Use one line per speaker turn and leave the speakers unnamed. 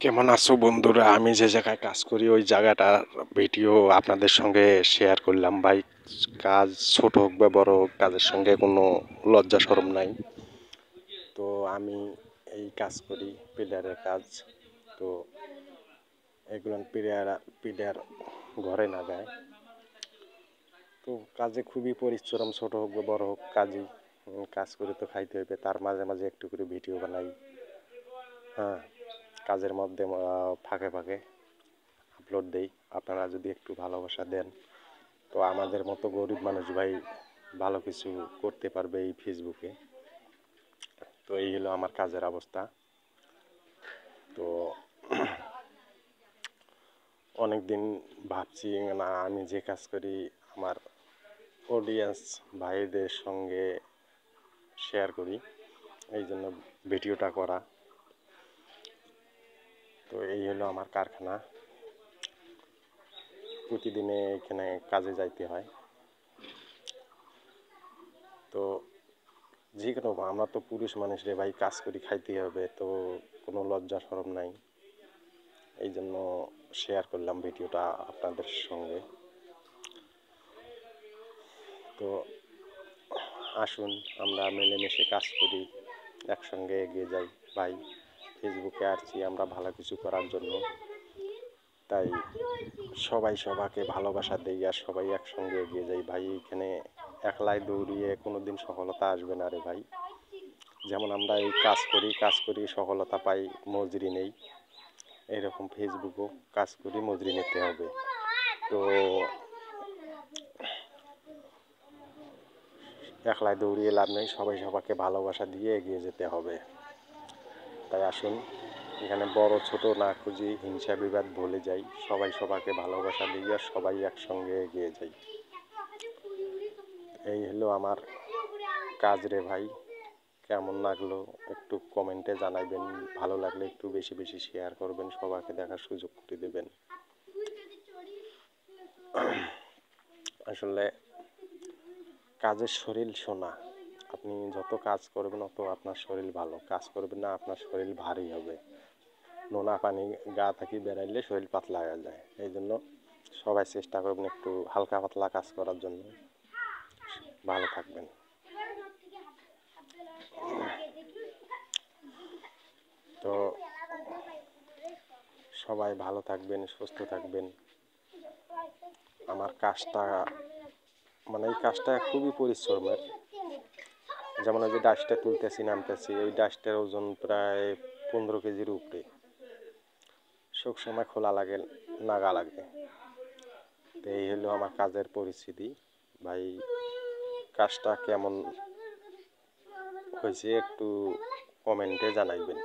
কেমন আছো বন্ধুরা? আমি যে জায়গায় কাজ করি ওই জায়গাটার ভিডিও আপনাদের সঙ্গে শেয়ার করলাম ভাই। কাজ ছোট হোক বা বড় হোক, কাজের সঙ্গে কোনো লজ্জা শরম নাই। তো আমি এই কাজ করি, পিলারের কাজ। তো এগুলো পিলার ঘরে লাগায়। তো কাজে খুবই পরিশ্রম, ছোট হোক বা বড় হোক কাজই। কাজ করে তো খাইতে হবে, তার মাঝে মাঝে একটু করে ভিডিও বানাই। হ্যাঁ, কাজের মধ্যে ফাঁকে ফাঁকে আপলোড দেই। আপনারা যদি একটু ভালোবাসা দেন তো আমাদের মতো গরিব মানুষ ভাই ভালো কিছু করতে পারবে এই ফেসবুকে। তো এই হলো আমার কাজের অবস্থা। তো অনেক দিন ভাবছি না, আমি যে কাজ করি আমার অডিয়েন্স ভাইদের সঙ্গে শেয়ার করি, এই জন্য ভিডিওটা করা। তো এই হলো আমার কারখানা, প্রতিদিনে এখানে কাজে যাইতে হয়। তো যে কোনো, আমরা তো পুরুষ মানুষ রে ভাই, কাজ করি খাইতে হবে, তো কোনো লজ্জা শরম নাই। এই জন্য শেয়ার করলাম ভিডিওটা আপনাদের সঙ্গে। তো আসুন আমরা মিলেমিশে কাজ করি, একসঙ্গে এগিয়ে যাই ভাই। ফেসবুকে আসছি আমরা ভালো কিছু করার জন্য, তাই সবাই সবাইকে ভালোবাসা দেই আর সবাই একসঙ্গে এগিয়ে যাই ভাই। এখানে একলাই দৌড়িয়ে কোনো দিন সফলতা আসবে না রে ভাই। যেমন আমরা এই কাজ করি সফলতা পাই, মজুরি নেই, এরকম ফেসবুকও কাজ করি, মজুরি নিতে হবে। তো একলাই দৌড়িয়ে লাভ নেই, সবাই সবাইকে ভালোবাসা দিয়ে এগিয়ে যেতে হবে। তাই আসুন এখানে বড় ছোট না খুঁজি, হিংসা বিবাদ ভুলে যাই, সবাই সবাইকে ভালোবাসা দিয়ে সবাই একসঙ্গে এগিয়ে যাই। এই হলো আমার কাজ রে ভাই। কেমন লাগলো একটু কমেন্টে জানাইবেন, ভালো লাগলে একটু বেশি বেশি শেয়ার করবেন, সবাইকে দেখার সুযোগ করে দেবেন। আসলে কাজের শরীর সোনা, আপনি যত কাজ করবেন তত আপনার শরীর ভালো, কাজ করবেন না আপনার শরীর ভারী হবে। নোনা পানি গা থেকে বেরাইলে শরীর পাতলা হয়ে যায়। এই জন্য সবাই চেষ্টা করবেন একটু হালকা পাতলা কাজ করার জন্য। ভালো থাকবেন। তো সবাই ভালো থাকবেন, সুস্থ থাকবেন। আমার কাজটা এই কাজটা খুবই পরিশ্রমের। যেমন ওই যে ডাস্টটা তুলতেছি নামতেছি, এই ডাস্টের ওজন প্রায় 15 কেজির উপরে। সব সময় খোলা লাগে, নাগা লাগে। তো এই হলো আমার কাজের পরিস্থিতি ভাই। কাজটা কেমন হয়েছে একটু কমেন্টে জানাইবেন।